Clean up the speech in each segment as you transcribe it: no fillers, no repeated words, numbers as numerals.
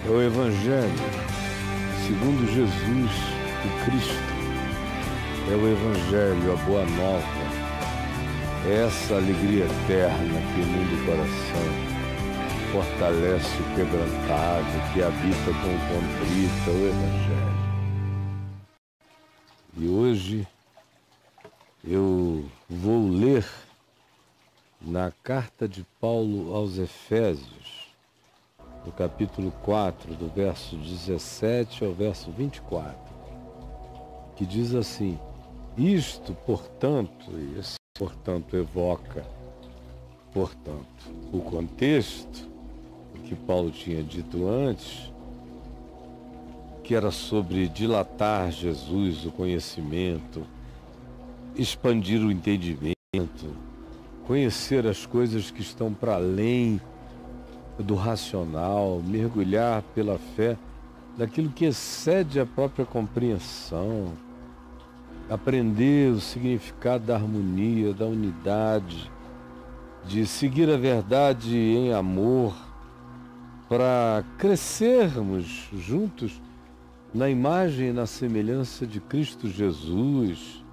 É o Evangelho segundo Jesus, o Cristo. É o Evangelho, a Boa Nova. É essa alegria eterna que inunda o coração, fortalece o quebrantado, que habita com o contrito, é o Evangelho. E hoje eu vou ler na carta de Paulo aos Efésios, no capítulo 4, do verso 17 ao verso 24, que diz assim: isto, portanto, e esse portanto evoca, portanto, o contexto que Paulo tinha dito antes, que era sobre dilatar Jesus, o conhecimento, expandir o entendimento, conhecer as coisas que estão para além do racional, mergulhar pela fé naquilo que excede a própria compreensão, aprender o significado da harmonia, da unidade, de seguir a verdade em amor, para crescermos juntos na imagem e na semelhança de Cristo Jesus,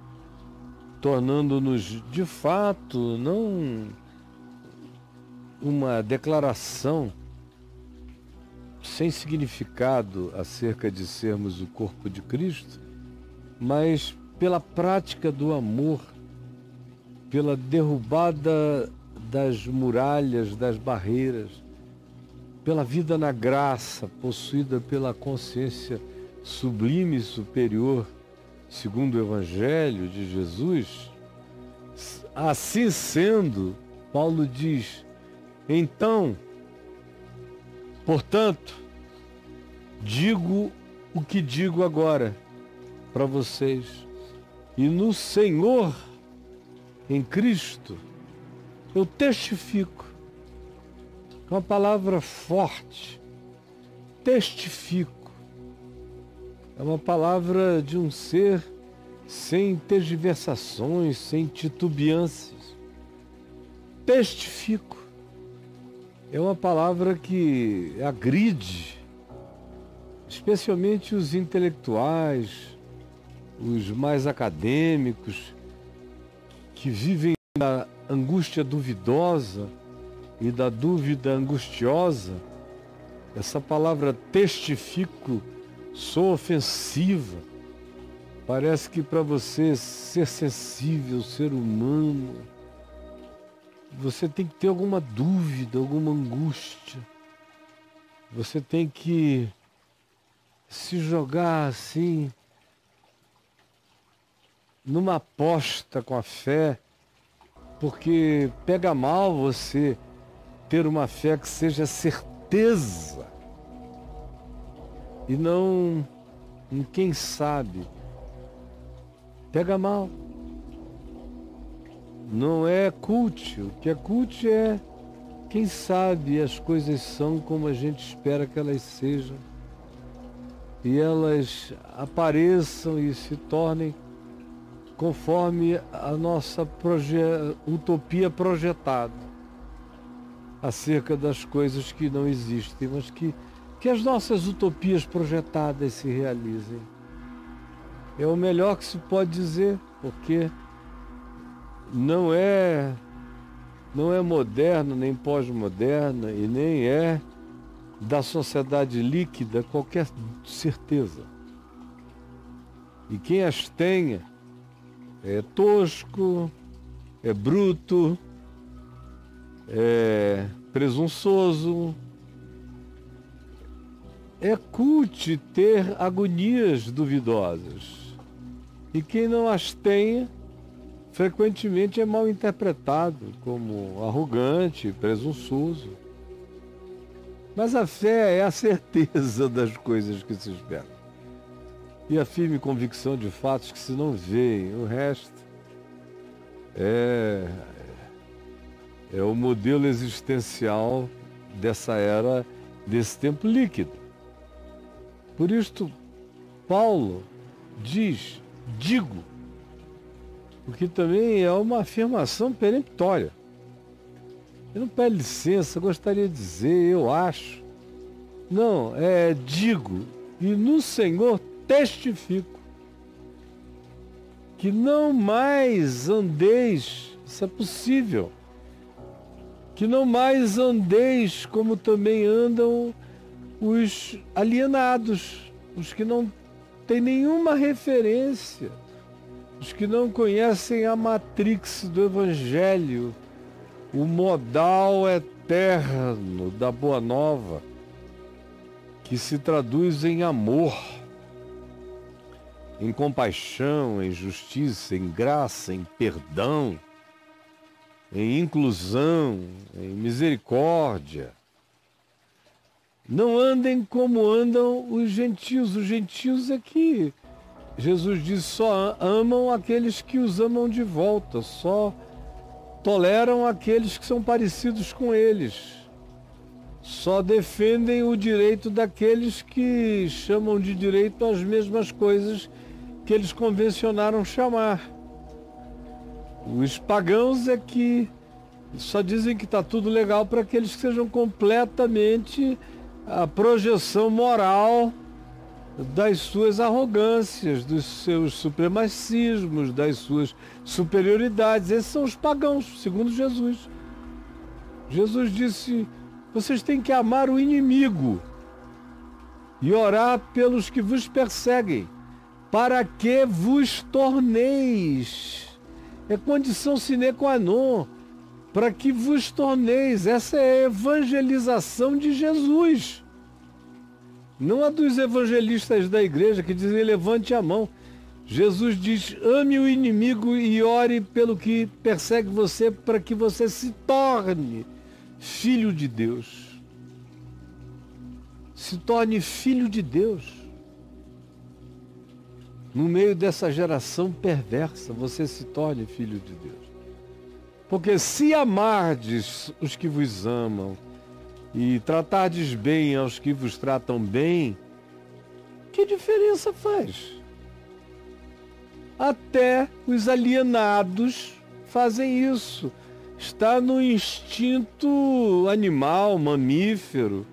tornando-nos de fato não uma declaração sem significado acerca de sermos o corpo de Cristo, mas pela prática do amor, pela derrubada das muralhas, das barreiras, pela vida na graça, possuída pela consciência sublime e superior, segundo o Evangelho de Jesus. Assim sendo, Paulo diz: então, portanto, digo o que digo agora para vocês, e no Senhor, em Cristo, eu testifico. Uma palavra forte, testifico. É uma palavra de um ser sem tergiversações, sem titubeâncias. Testifico. É uma palavra que agride, especialmente os intelectuais, os mais acadêmicos, que vivem da angústia duvidosa e da dúvida angustiosa. Essa palavra testifico soa ofensiva. Parece que para você ser sensível, ser humano, você tem que ter alguma dúvida, alguma angústia. Você tem que se jogar assim numa aposta com a fé, porque pega mal você ter uma fé que seja certeza e não em quem sabe. Pega mal. Não é cult. O que é cult é quem sabe as coisas são como a gente espera que elas sejam, e elas apareçam e se tornem conforme a nossa utopia projetada acerca das coisas que não existem, mas que as nossas utopias projetadas se realizem. É o melhor que se pode dizer, porque não é moderna, nem pós-moderna, e nem é da sociedade líquida qualquer certeza. E quem as tenha é tosco, é bruto, é presunçoso. É cult ter agonias duvidosas. E quem não as tenha, frequentemente é mal interpretado como arrogante, presunçoso. Mas a fé é a certeza das coisas que se esperam, e a firme convicção de fatos que se não veem. O resto é o modelo existencial dessa era, desse tempo líquido. Por isto, Paulo diz, digo, porque também é uma afirmação peremptória. Ele não pede licença, gostaria de dizer, eu acho. Não, digo, e no Senhor testifico, que não mais andeis, isso é possível, que não mais andeis como também andam os alienados, os que não têm nenhuma referência, os que não conhecem a matrix do Evangelho, o modal eterno da Boa Nova, que se traduz em amor, em compaixão, em justiça, em graça, em perdão, em inclusão, em misericórdia. Não andem como andam os gentios. Os gentios é que Jesus diz, só amam aqueles que os amam de volta, só toleram aqueles que são parecidos com eles, só defendem o direito daqueles que chamam de direito as mesmas coisas que eles convencionaram chamar. Os pagãos é que só dizem que está tudo legal para aqueles que sejam completamente a projeção moral das suas arrogâncias, dos seus supremacismos, das suas superioridades. Esses são os pagãos, segundo Jesus. Jesus disse, vocês têm que amar o inimigo e orar pelos que vos perseguem, para que vos torneis. É condição sine qua non, para que vos torneis. Essa é a evangelização de Jesus. Não a dos evangelistas da igreja que dizem levante a mão. Jesus diz, ame o inimigo e ore pelo que persegue você para que você se torne filho de Deus. Se torne filho de Deus. No meio dessa geração perversa, você se torne filho de Deus. Porque se amardes os que vos amam e tratardes bem aos que vos tratam bem, que diferença faz? Até os alienados fazem isso. Está no instinto animal, mamífero,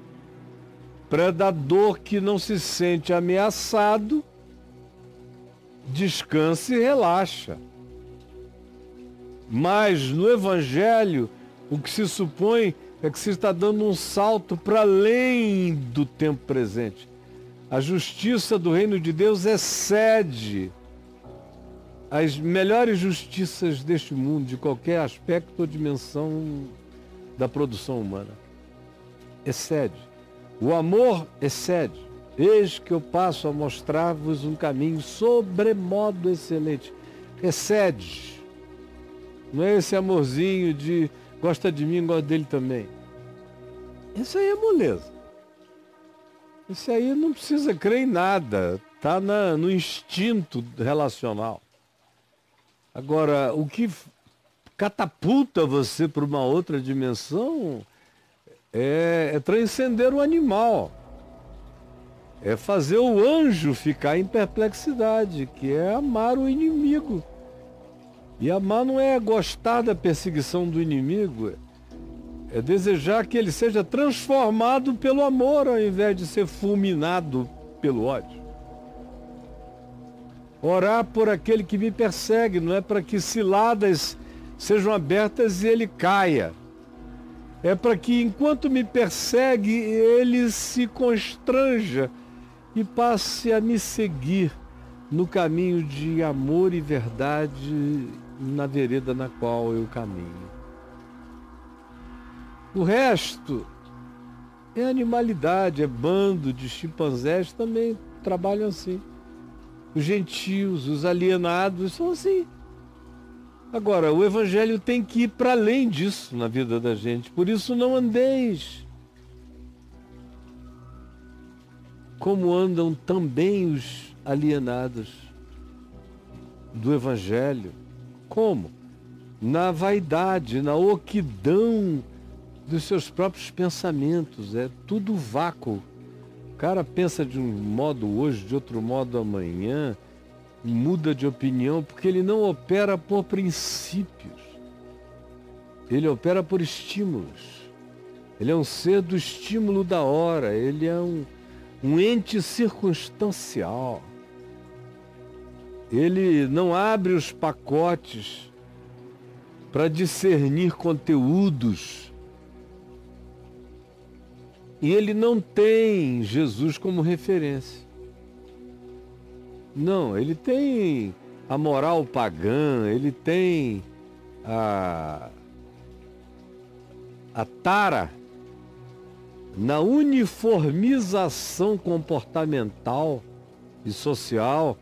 predador que não se sente ameaçado, descansa e relaxa. Mas no Evangelho, o que se supõe é que se está dando um salto para além do tempo presente. A justiça do reino de Deus excede as melhores justiças deste mundo, de qualquer aspecto ou dimensão da produção humana. Excede. O amor excede. Eis que eu passo a mostrar-vos um caminho sobremodo excelente. Excede. Não é esse amorzinho de gosta de mim, gosta dele também. Isso aí é moleza. Isso aí não precisa crer em nada. Está no instinto relacional. Agora, o que catapulta você para uma outra dimensão é transcender o animal. É fazer o anjo ficar em perplexidade, que é amar o inimigo. E amar não é gostar da perseguição do inimigo, é desejar que ele seja transformado pelo amor, ao invés de ser fulminado pelo ódio. Orar por aquele que me persegue, não é para que ciladas sejam abertas e ele caia. É para que, enquanto me persegue, ele se constranja e passe a me seguir no caminho de amor e verdade, na vereda na qual eu caminho. O resto é animalidade, é bando de chimpanzés, também trabalham assim. Os gentios, os alienados são assim. Agora, o Evangelho tem que ir para além disso na vida da gente. Por isso não andeis como andam também os alienados do Evangelho. Como? Na vaidade, na oquidão dos seus próprios pensamentos. É tudo vácuo. O cara pensa de um modo hoje, de outro modo amanhã, muda de opinião, porque ele não opera por princípios. Ele opera por estímulos. Ele é um ser do estímulo da hora, ele é um ente circunstancial. Ele não abre os pacotes para discernir conteúdos. E ele não tem Jesus como referência. Não, ele tem a moral pagã, ele tem a tara na uniformização comportamental e social.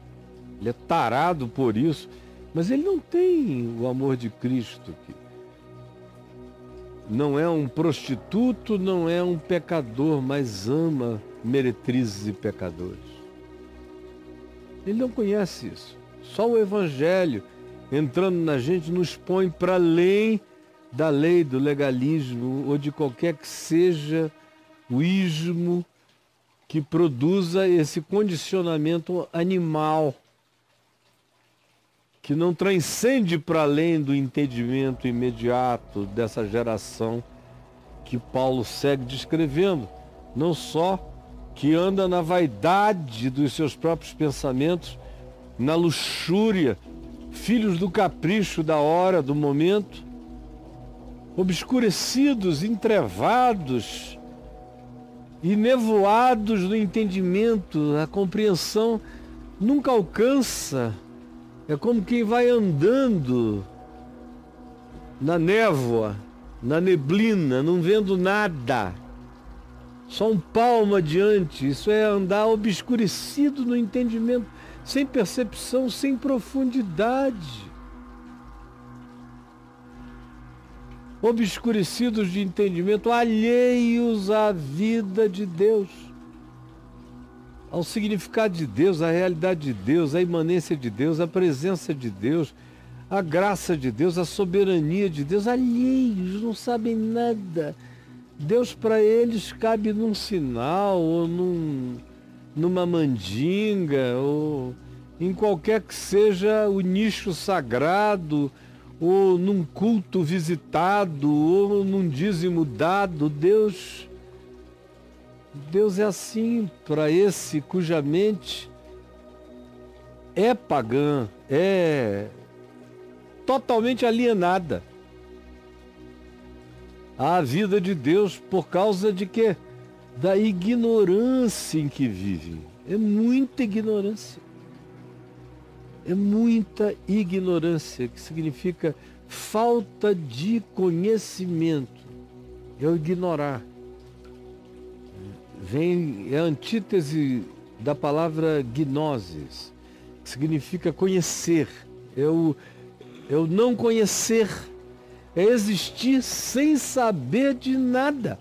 Ele é tarado por isso, mas ele não tem o amor de Cristo. Não é um prostituto, não é um pecador, mas ama meretrizes e pecadores. Ele não conhece isso. Só o Evangelho, entrando na gente, nos põe para além da lei, do legalismo, ou de qualquer que seja o ismo que produza esse condicionamento animal, que não transcende para além do entendimento imediato dessa geração que Paulo segue descrevendo. Não só que anda na vaidade dos seus próprios pensamentos, na luxúria, filhos do capricho da hora, do momento, obscurecidos, entrevados e nevoados no entendimento. A compreensão nunca alcança. É como quem vai andando na névoa, na neblina, não vendo nada. Só um palmo adiante. Isso é andar obscurecido no entendimento, sem percepção, sem profundidade. Obscurecidos de entendimento, alheios à vida de Deus, ao significado de Deus, à realidade de Deus, à imanência de Deus, à presença de Deus, à graça de Deus, à soberania de Deus, alheios, não sabem nada. Deus para eles cabe num sinal, ou numa mandinga, ou em qualquer que seja o nicho sagrado, ou num culto visitado, ou num dízimo dado. Deus é assim para esse cuja mente é pagã, é totalmente alienada à vida de Deus por causa de quê? Da ignorância em que vive. É muita ignorância. É muita ignorância, que significa falta de conhecimento. É o ignorar. É a antítese da palavra gnosis, que significa conhecer. É o não conhecer. É existir sem saber de nada.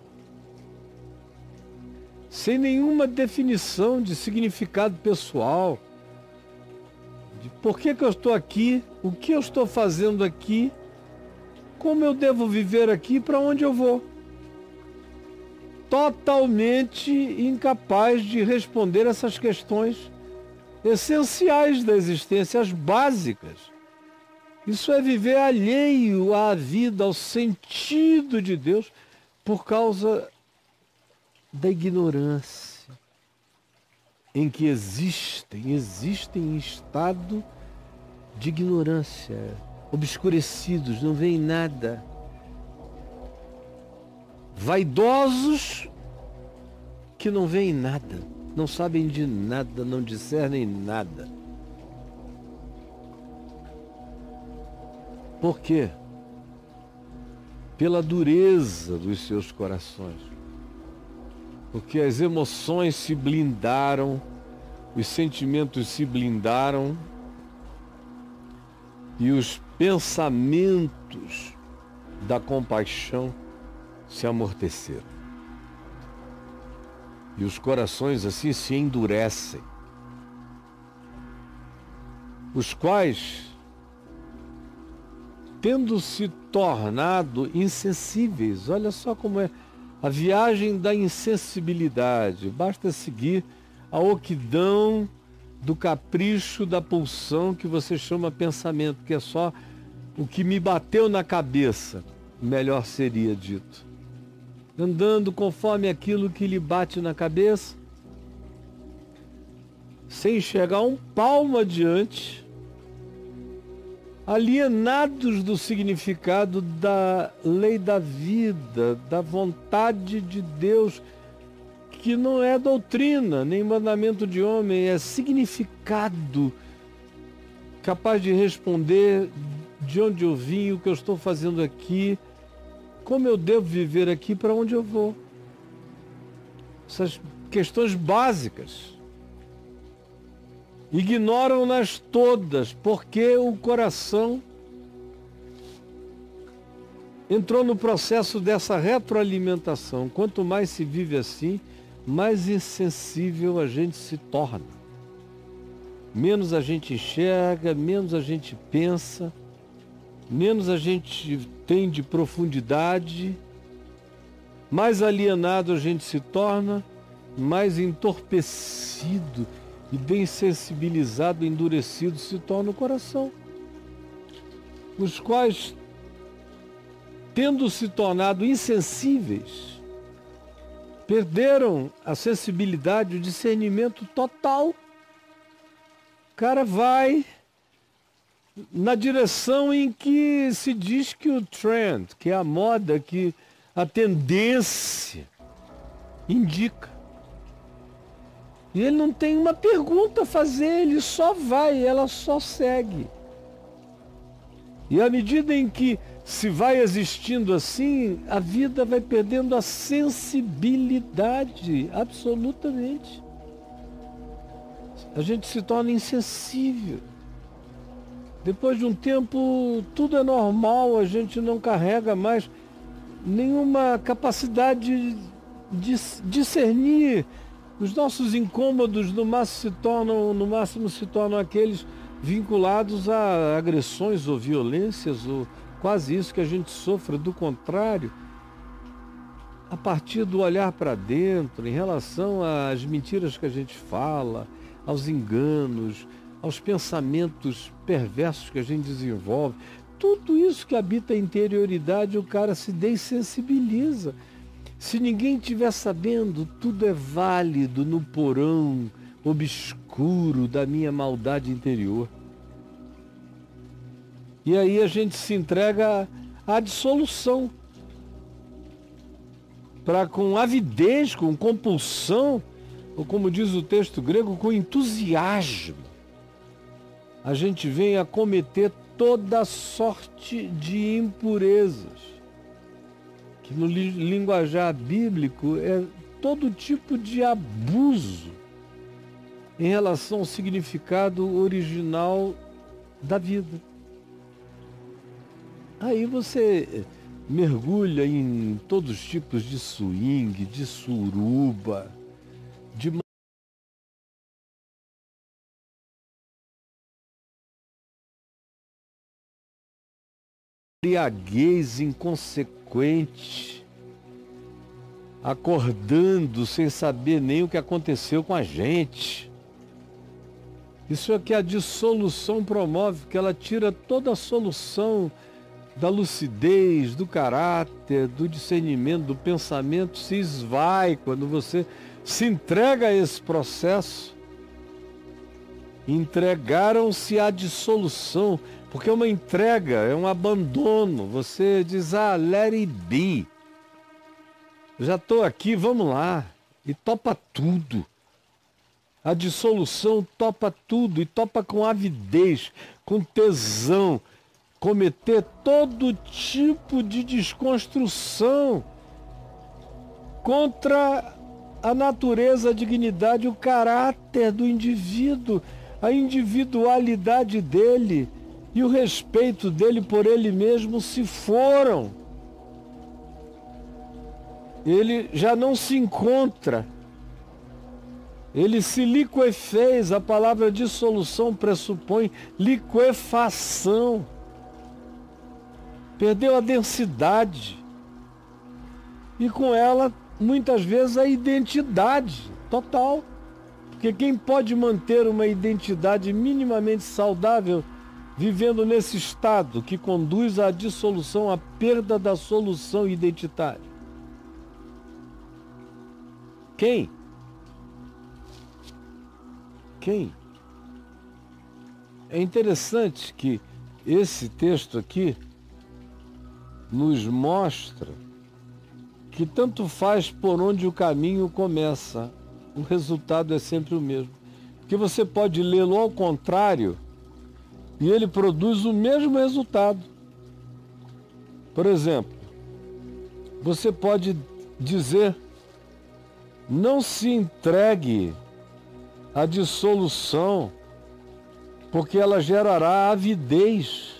Sem nenhuma definição de significado pessoal. De por que eu estou aqui, o que eu estou fazendo aqui, como eu devo viver aqui, para onde eu vou. Totalmente incapaz de responder essas questões essenciais da existência, as básicas. Isso é viver alheio à vida, ao sentido de Deus, por causa da ignorância em que existem em estado de ignorância, obscurecidos, não veem nada. Vaidosos que não veem nada, não sabem de nada, não discernem nada. Por quê? Pela dureza dos seus corações. Porque as emoções se blindaram, os sentimentos se blindaram e os pensamentos da compaixão se amorteceram. E os corações assim se endurecem, os quais, tendo se tornado insensíveis, olha só como é a viagem da insensibilidade, basta seguir a oquidão do capricho da pulsão que você chama pensamento, que é só o que me bateu na cabeça, melhor seria dito. andando conforme aquilo que lhe bate na cabeça, sem chegar um palmo adiante, alienados do significado da lei da vida, da vontade de Deus, que não é doutrina, nem mandamento de homem, é significado capaz de responder de onde eu vim, o que eu estou fazendo aqui, como eu devo viver aqui, para onde eu vou. Essas questões básicas. Ignoram-nas todas, porque o coração entrou no processo dessa retroalimentação. Quanto mais se vive assim, mais insensível a gente se torna. Menos a gente enxerga, menos a gente pensa, menos a gente tem de profundidade, mais alienado a gente se torna, mais entorpecido e desensibilizado, endurecido se torna o coração. Os quais, tendo se tornado insensíveis, perderam a sensibilidade, o discernimento total. O cara vai na direção em que se diz que o trend, que é a moda, que a tendência indica. E ele não tem uma pergunta a fazer, ele só vai, ela só segue. E à medida em que se vai existindo assim, a vida vai perdendo a sensibilidade, absolutamente. A gente se torna insensível. Depois de um tempo, tudo é normal, a gente não carrega mais nenhuma capacidade de discernir. Os nossos incômodos no máximo se tornam aqueles vinculados a agressões ou violências, ou quase isso que a gente sofre. Do contrário, a partir do olhar para dentro, em relação às mentiras que a gente fala, aos enganos, aos pensamentos perversos que a gente desenvolve, tudo isso que habita a interioridade, o cara se dessensibiliza. Se ninguém estiver sabendo, tudo é válido no porão obscuro da minha maldade interior. E aí a gente se entrega à dissolução, para com avidez, com compulsão, ou como diz o texto grego, com entusiasmo, a gente vem a cometer toda sorte de impurezas, que no linguajar bíblico é todo tipo de abuso em relação ao significado original da vida. Aí você mergulha em todos os tipos de swing, de suruba, de embriaguez inconsequente, acordando sem saber nem o que aconteceu com a gente. Isso é que a dissolução promove, porque ela tira toda a solução da lucidez, do caráter, do discernimento, do pensamento, se esvai quando você se entrega a esse processo. Entregaram-se à dissolução, porque é uma entrega, é um abandono. Você diz, let it be. Já estou aqui, vamos lá. E topa tudo. A dissolução topa tudo, e topa com avidez, com tesão, cometer todo tipo de desconstrução contra a natureza, a dignidade, o caráter do indivíduo, a individualidade dele e o respeito dele por ele mesmo se foram. Ele já não se encontra. Ele se liquefez. A palavra dissolução pressupõe liquefação. Perdeu a densidade. E com ela, muitas vezes, a identidade total. Porque quem pode manter uma identidade minimamente saudável vivendo nesse estado que conduz à dissolução, à perda da solução identitária? Quem? Quem? É interessante que esse texto aqui nos mostra que tanto faz por onde o caminho começa, o resultado é sempre o mesmo. Porque você pode lê-lo ao contrário e ele produz o mesmo resultado. Por exemplo, você pode dizer: não se entregue à dissolução, porque ela gerará avidez,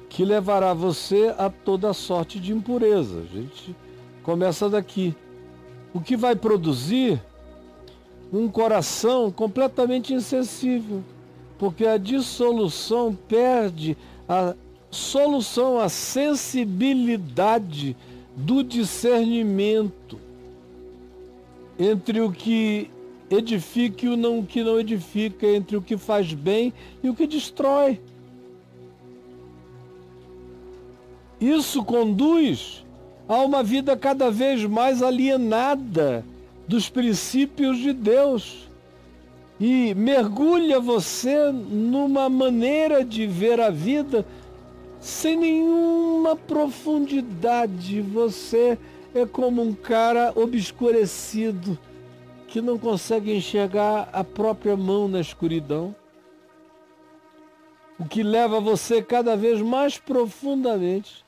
que levará você a toda sorte de impureza. A gente começa daqui. O que vai produzir um coração completamente insensível, porque a dissolução perde a solução, a sensibilidade do discernimento entre o que edifica e o que não edifica, entre o que faz bem e o que destrói. Isso conduz a uma vida cada vez mais alienada dos princípios de Deus e mergulha você numa maneira de ver a vida sem nenhuma profundidade. Você é como um cara obscurecido que não consegue enxergar a própria mão na escuridão, o que leva você cada vez mais profundamente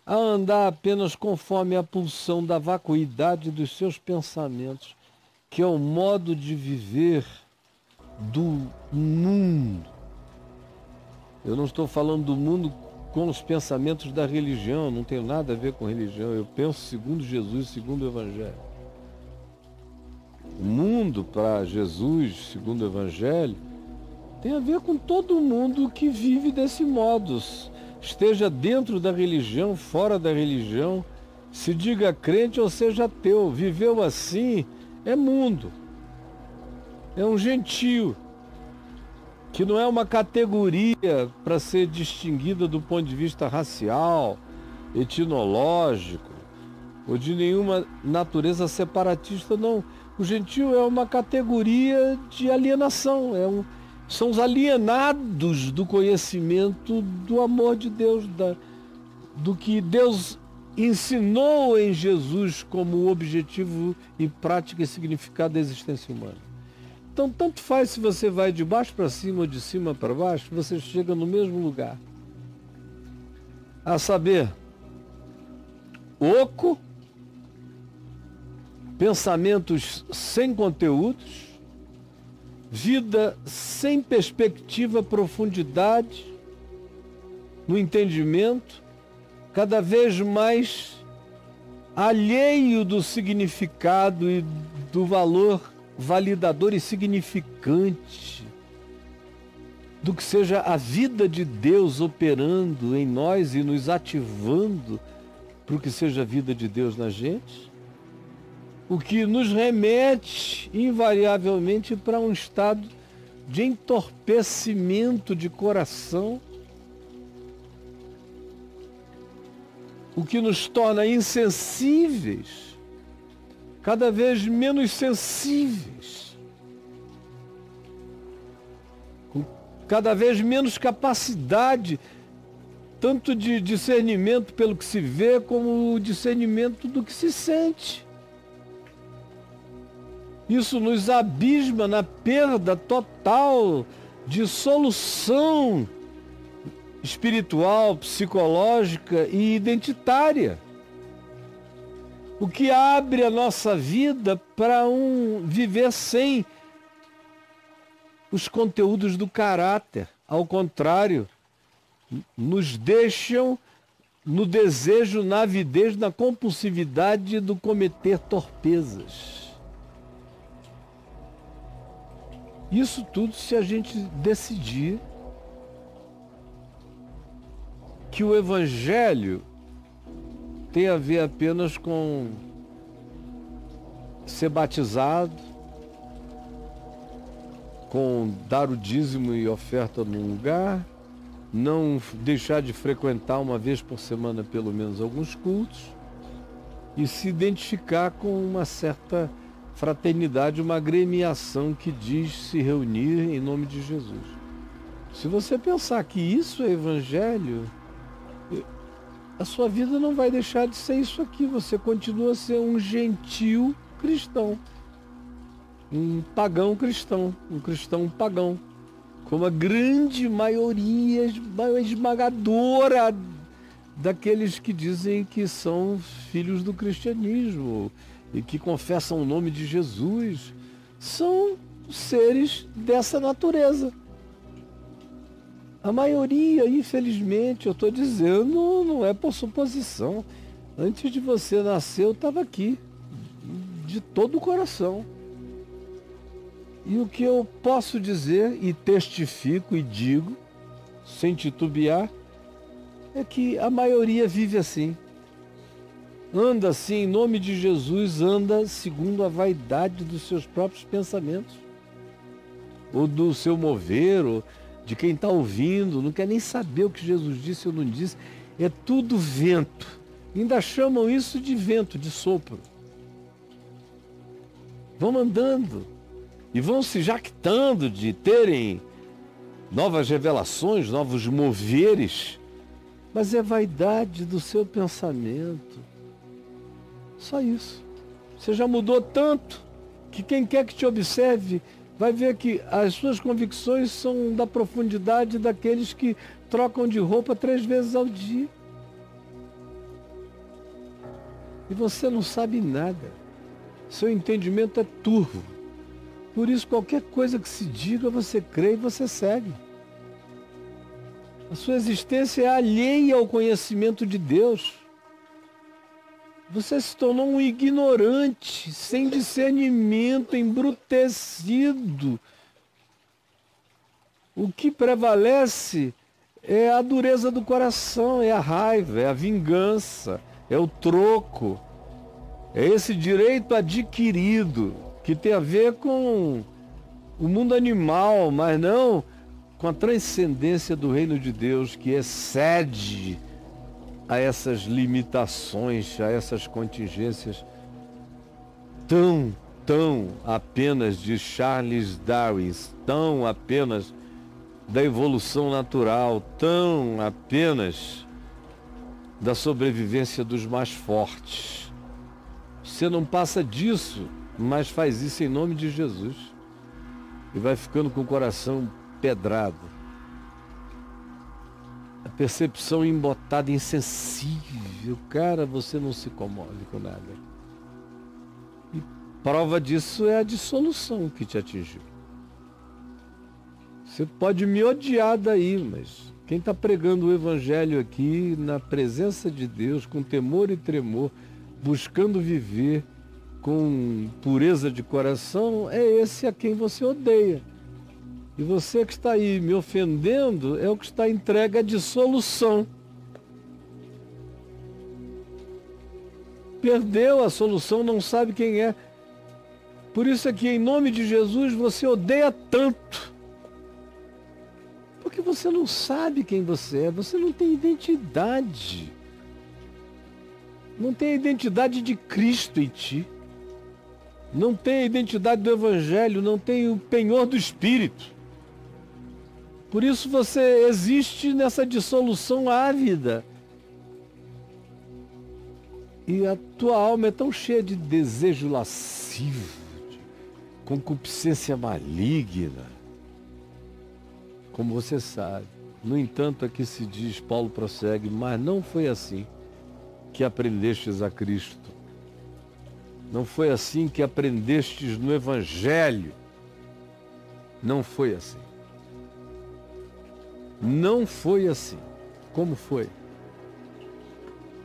a andar apenas conforme a pulsão da vacuidade dos seus pensamentos, que é o modo de viver do mundo. Eu não estou falando do mundo com os pensamentos da religião, não tenho nada a ver com religião, eu penso segundo Jesus, segundo o Evangelho. O mundo para Jesus, segundo o Evangelho, tem a ver com todo mundo que vive desse modo, esteja dentro da religião, fora da religião, se diga crente ou seja ateu, viveu assim, é mundo, é um gentio, que não é uma categoria para ser distinguida do ponto de vista racial, etnológico, ou de nenhuma natureza separatista, não. O gentio é uma categoria de alienação, são os alienados do conhecimento do amor de Deus, do que Deus ensinou em Jesus como objetivo e prática e significado da existência humana. Então, tanto faz se você vai de baixo para cima ou de cima para baixo, você chega no mesmo lugar. A saber, oco, pensamentos sem conteúdos, vida sem perspectiva, profundidade no entendimento, cada vez mais alheio do significado e do valor validador e significante do que seja a vida de Deus operando em nós e nos ativando para o que seja a vida de Deus na gente, o que nos remete invariavelmente para um estado de entorpecimento de coração, o que nos torna insensíveis, cada vez menos sensíveis, com cada vez menos capacidade, tanto de discernimento pelo que se vê, como o discernimento do que se sente. Isso nos abisma na perda total de solução espiritual, psicológica e identitária. O que abre a nossa vida para um viver sem os conteúdos do caráter. Ao contrário, nos deixam no desejo, na avidez, na compulsividade do cometer torpezas. Isso tudo se a gente decidir que o Evangelho tem a ver apenas com ser batizado, com dar o dízimo e oferta num lugar, não deixar de frequentar uma vez por semana pelo menos alguns cultos e se identificar com uma certa fraternidade, uma agremiação que diz se reunir em nome de Jesus. Se você pensar que isso é evangelho, a sua vida não vai deixar de ser isso aqui. Você continua a ser um gentil cristão, um pagão cristão, um cristão pagão, como a grande maioria esmagadora daqueles que dizem que são filhos do cristianismo e que confessam o nome de Jesus, são seres dessa natureza. A maioria, infelizmente, eu estou dizendo, não é por suposição. Antes de você nascer, eu estava aqui, de todo o coração. E o que eu posso dizer, e testifico e digo, sem titubear, é que a maioria vive assim. Anda assim, em nome de Jesus, anda segundo a vaidade dos seus próprios pensamentos, ou do seu mover, ou de quem está ouvindo, não quer nem saber o que Jesus disse ou não disse, é tudo vento. Ainda chamam isso de vento, de sopro. Vão andando e vão se jactando de terem novas revelações, novos moveres, mas é vaidade do seu pensamento. Só isso. Você já mudou tanto que quem quer que te observe vai ver que as suas convicções são da profundidade daqueles que trocam de roupa 3 vezes ao dia. E você não sabe nada. Seu entendimento é turvo. Por isso, qualquer coisa que se diga, você crê e você segue. A sua existência é alheia ao conhecimento de Deus. Você se tornou um ignorante, sem discernimento, embrutecido. O que prevalece é a dureza do coração, é a raiva, é a vingança, é o troco. É esse direito adquirido, que tem a ver com o mundo animal, mas não com a transcendência do reino de Deus, que excede a essas limitações, a essas contingências tão apenas de Charles Darwin, tão apenas da evolução natural, tão apenas da sobrevivência dos mais fortes. Você não passa disso, mas faz isso em nome de Jesus e vai ficando com o coração pedrado. A percepção embotada, insensível. Cara, você não se comove com nada. E prova disso é a dissolução que te atingiu. Você pode me odiar daí, mas quem está pregando o evangelho aqui, na presença de Deus, com temor e tremor, buscando viver com pureza de coração, é esse a quem você odeia. E você que está aí me ofendendo é o que está entregue à dissolução. Perdeu a solução, não sabe quem é. Por isso é que, em nome de Jesus, você odeia tanto. Porque você não sabe quem você é, você não tem identidade. Não tem a identidade de Cristo em ti. Não tem a identidade do Evangelho, não tem o penhor do Espírito. Por isso você existe nessa dissolução ávida. E a tua alma é tão cheia de desejo lascivo, de concupiscência maligna, como você sabe. No entanto, aqui se diz, Paulo prossegue, mas não foi assim que aprendestes a Cristo. Não foi assim que aprendestes no Evangelho. Não foi assim. Não foi assim. Como foi?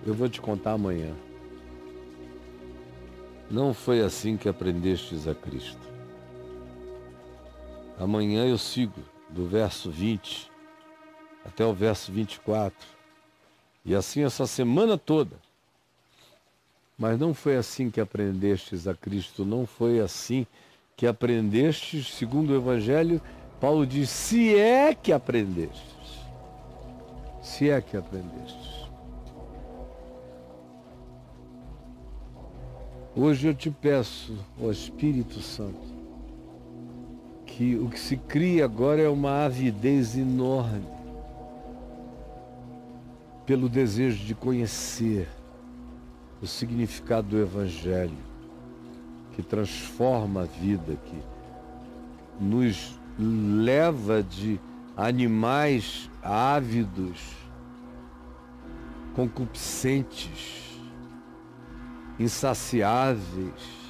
Eu vou te contar amanhã. Não foi assim que aprendestes a Cristo. Amanhã eu sigo do verso 20 até o verso 24. E assim essa semana toda. Mas não foi assim que aprendestes a Cristo. Não foi assim que aprendestes, segundo o Evangelho. Paulo diz, se é que aprendestes. Se é que aprendestes. Hoje eu te peço, ó Espírito Santo, que o que se cria agora é uma avidez enorme pelo desejo de conhecer o significado do Evangelho, que transforma a vida, que nos leva de animais ávidos, concupiscentes, insaciáveis,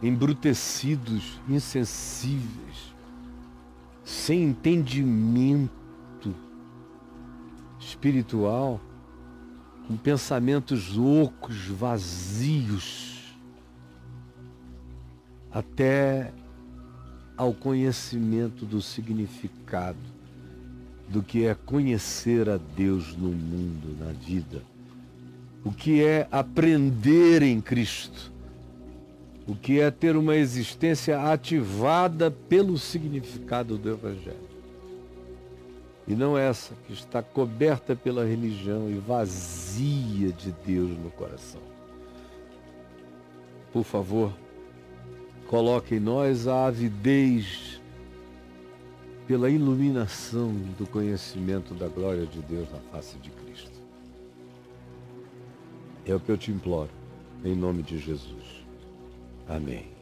embrutecidos, insensíveis, sem entendimento espiritual, com pensamentos ocos, vazios, até ao conhecimento do significado do que é conhecer a Deus no mundo, na vida, o que é aprender em Cristo, o que é ter uma existência ativada pelo significado do Evangelho. E não essa que está coberta pela religião e vazia de Deus no coração. Por favor, coloque em nós a avidez pela iluminação do conhecimento da glória de Deus na face de Cristo. É o que eu te imploro, em nome de Jesus. Amém.